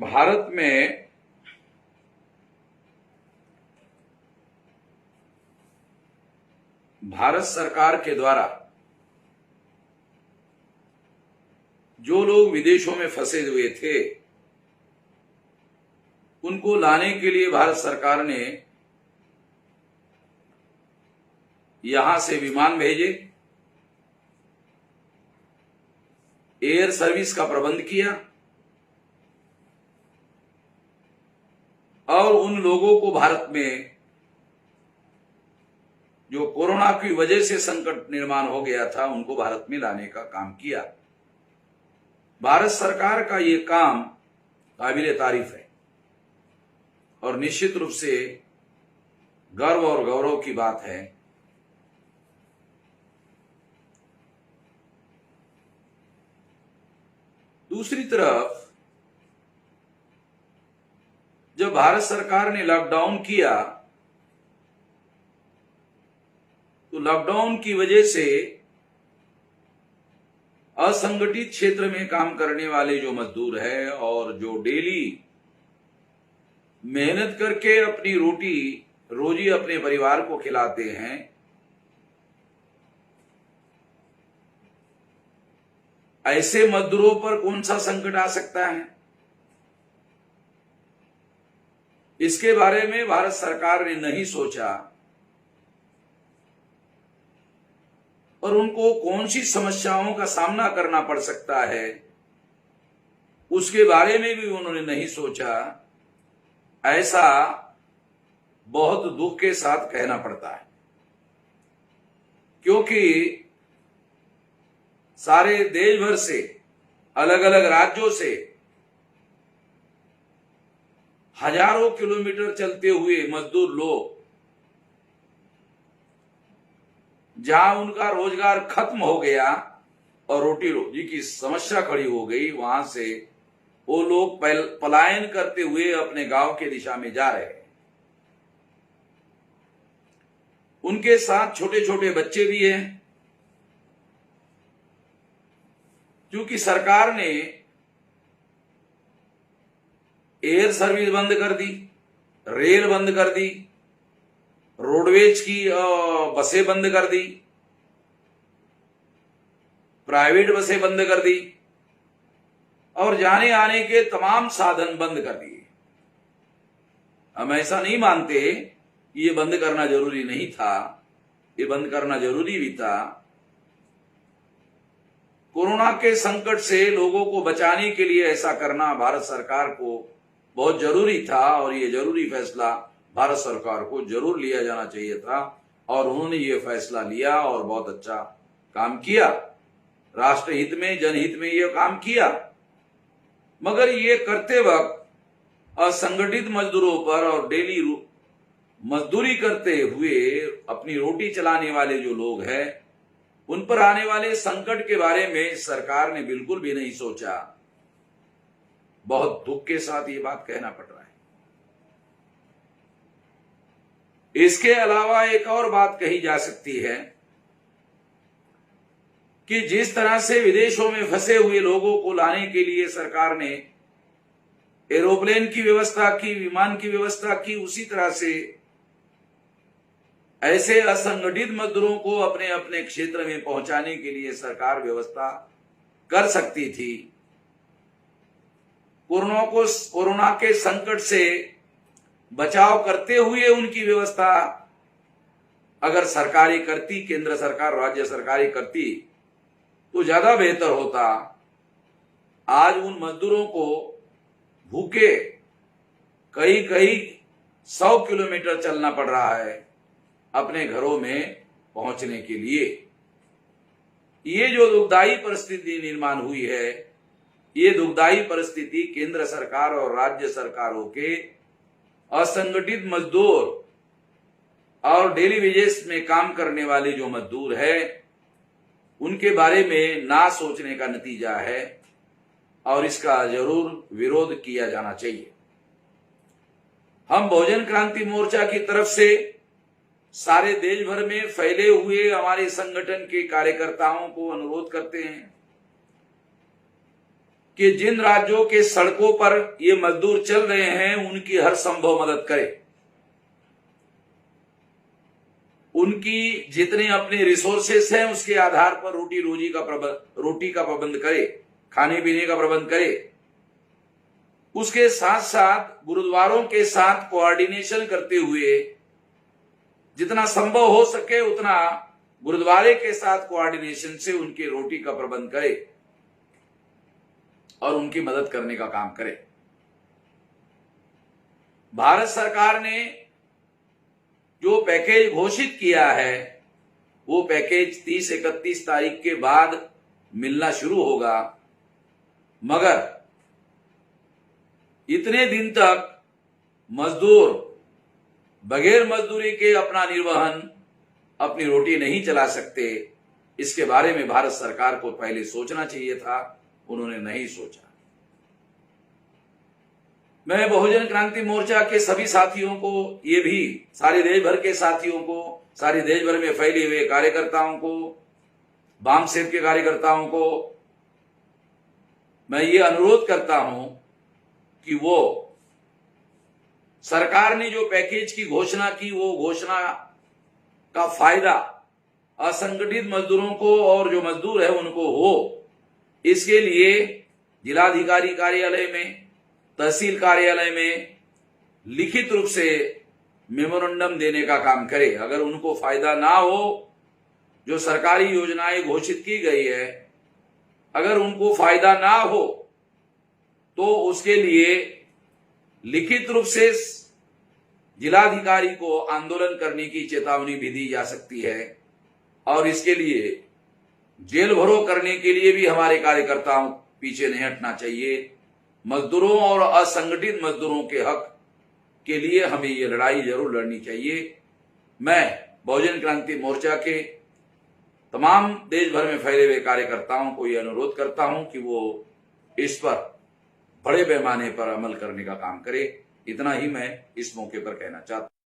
भारत में भारत सरकार के द्वारा जो लोग विदेशों में फंसे हुए थे उनको लाने के लिए भारत सरकार ने यहां से विमान भेजे, एयर सर्विस का प्रबंध किया और उन लोगों को भारत में जो कोरोना की वजह से संकट निर्माण हो गया था उनको भारत में लाने का काम किया। भारत सरकार का ये काम काबिले तारीफ है और निश्चित रूप से गर्व और गौरव की बात है। दूसरी तरफ जब भारत सरकार ने लॉकडाउन किया तो लॉकडाउन की वजह से असंगठित क्षेत्र में काम करने वाले जो मजदूर हैं और जो डेली मेहनत करके अपनी रोटी रोजी अपने परिवार को खिलाते हैं, ऐसे मजदूरों पर कौन सा संकट आ सकता है, इसके बारे में भारत सरकार ने नहीं सोचा और उनको कौन सी समस्याओं का सामना करना पड़ सकता है उसके बारे में भी उन्होंने नहीं सोचा। ऐसा बहुत दुख के साथ कहना पड़ता है, क्योंकि सारे देश भर से अलग अलग राज्यों से हजारों किलोमीटर चलते हुए मजदूर लोग जहां उनका रोजगार खत्म हो गया और रोटी रोजी की समस्या खड़ी हो गई, वहां से वो लोग पलायन करते हुए अपने गांव के दिशा में जा रहे हैं। उनके साथ छोटे छोटे बच्चे भी हैं, क्योंकि सरकार ने एयर सर्विस बंद कर दी, रेल बंद कर दी, रोडवेज की बसें बंद कर दी, प्राइवेट बसें बंद कर दी और जाने आने के तमाम साधन बंद कर दिए। हम ऐसा नहीं मानते कि ये बंद करना जरूरी नहीं था, ये बंद करना जरूरी भी था। कोरोना के संकट से लोगों को बचाने के लिए ऐसा करना भारत सरकार को बहुत जरूरी था और ये जरूरी फैसला भारत सरकार को जरूर लिया जाना चाहिए था और उन्होंने ये फैसला लिया और बहुत अच्छा काम किया। राष्ट्र हित में, जनहित में ये काम किया। मगर ये करते वक्त असंगठित मजदूरों पर और डेली मजदूरी करते हुए अपनी रोटी चलाने वाले जो लोग हैं उन पर आने वाले संकट के बारे में सरकार ने बिल्कुल भी नहीं सोचा। बहुत दुख के साथ ये बात कहना पड़ रहा है। इसके अलावा एक और बात कही जा सकती है कि जिस तरह से विदेशों में फंसे हुए लोगों को लाने के लिए सरकार ने एरोप्लेन की व्यवस्था की, विमान की व्यवस्था की, उसी तरह से ऐसे असंगठित मजदूरों को अपने अपने क्षेत्र में पहुंचाने के लिए सरकार व्यवस्था कर सकती थी। कोरोना के संकट से बचाव करते हुए उनकी व्यवस्था अगर सरकारें करती, केंद्र सरकार, राज्य सरकारें करती तो ज्यादा बेहतर होता। आज उन मजदूरों को भूखे कई 100 किलोमीटर चलना पड़ रहा है अपने घरों में पहुंचने के लिए। ये जो दुखदायी परिस्थिति निर्माण हुई है, ये दुखदायी परिस्थिति केंद्र सरकार और राज्य सरकारों के असंगठित मजदूर और डेली वेजेस में काम करने वाले जो मजदूर है उनके बारे में ना सोचने का नतीजा है और इसका जरूर विरोध किया जाना चाहिए। हम बहुजन क्रांति मोर्चा की तरफ से सारे देश भर में फैले हुए हमारे संगठन के कार्यकर्ताओं को अनुरोध करते हैं कि जिन राज्यों के सड़कों पर ये मजदूर चल रहे हैं उनकी हर संभव मदद करे, उनकी जितने अपने रिसोर्सेस हैं उसके आधार पर रोटी का प्रबंध करे, खाने पीने का प्रबंध करे। उसके साथ साथ गुरुद्वारों के साथ कोऑर्डिनेशन करते हुए जितना संभव हो सके उतना गुरुद्वारे के साथ कोऑर्डिनेशन से उनके रोटी का प्रबंध करे और उनकी मदद करने का काम करे। भारत सरकार ने जो पैकेज घोषित किया है वो पैकेज 30-31 तारीख के बाद मिलना शुरू होगा, मगर इतने दिन तक मजदूर बगैर मजदूरी के अपना निर्वहन, अपनी रोटी नहीं चला सकते। इसके बारे में भारत सरकार को पहले सोचना चाहिए था, उन्होंने नहीं सोचा। मैं बहुजन क्रांति मोर्चा के सभी साथियों को, ये भी सारे देश भर के साथियों को, सारे देश भर में फैले हुए कार्यकर्ताओं को, वाम सेव के कार्यकर्ताओं को मैं ये अनुरोध करता हूं कि वो सरकार ने जो पैकेज की घोषणा की वो घोषणा का फायदा असंगठित मजदूरों को और जो मजदूर है उनको हो, इसके लिए जिलाधिकारी कार्यालय में, तहसील कार्यालय में लिखित रूप से मेमोरेंडम देने का काम करे। अगर उनको फायदा ना हो, जो सरकारी योजनाएं घोषित की गई है, अगर उनको फायदा ना हो तो उसके लिए लिखित रूप से जिलाधिकारी को आंदोलन करने की चेतावनी भी दी जा सकती है और इसके लिए जेल भरो करने के लिए भी हमारे कार्यकर्ताओं पीछे नहीं हटना चाहिए। मजदूरों और असंगठित मजदूरों के हक के लिए हमें ये लड़ाई जरूर लड़नी चाहिए। मैं बहुजन क्रांति मोर्चा के तमाम देश भर में फैले हुए कार्यकर्ताओं को ये अनुरोध करता हूं कि वो इस पर बड़े पैमाने पर अमल करने का काम करे। इतना ही मैं इस मौके पर कहना चाहता हूं।